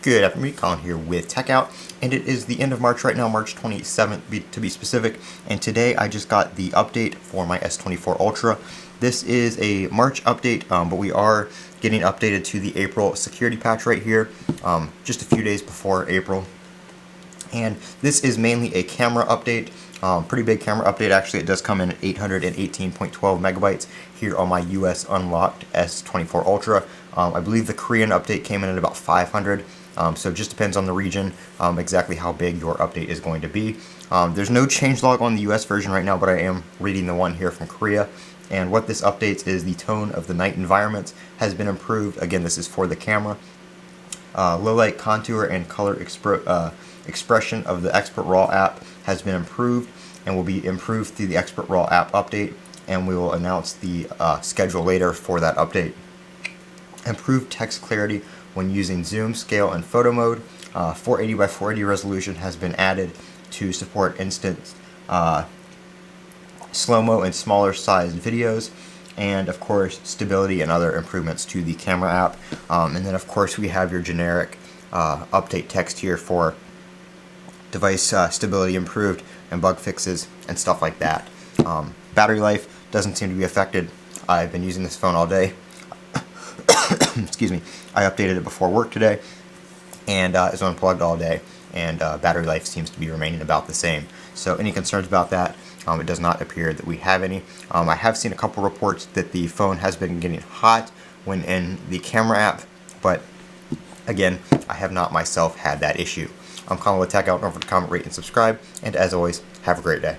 Good afternoon, Colin here with Techout, and it is the end of March right now, March 27th to be specific, and today I just got the update for my S24 Ultra. This is a March update, but we are getting updated to the April security patch right here, just a few days before April. And this is mainly a camera update, pretty big camera update actually. It does come in at 818.12 megabytes here on my US unlocked S24 Ultra. I believe the Korean update came in at about 500, so it just depends on the region exactly how big your update is going to be. There's no changelog on the US version right now, but I am reading the one here from Korea. And what this updates is the tone of the night environment has been improved. Again, this is for the camera. Low light contour and color expression of the Expert Raw app has been improved and will be improved through the Expert Raw app update, and we will announce the schedule later for that update. Improved text clarity when using zoom, scale, and photo mode. 480 by 480 resolution has been added to support instant slow-mo and smaller sized videos, and of course stability and other improvements to the camera app. And then of course we have your generic update text here for device stability improved and bug fixes and stuff like that. Battery life doesn't seem to be affected. I've been using this phone all day. Excuse me. I updated it before work today, and it's unplugged all day, and battery life seems to be remaining about the same. So any concerns about that? It does not appear that we have any. I have seen a couple reports that the phone has been getting hot when in the camera app, but again, I have not myself had that issue. I'm Colin with Techout. Don't forget to comment, rate, and subscribe, and as always, have a great day.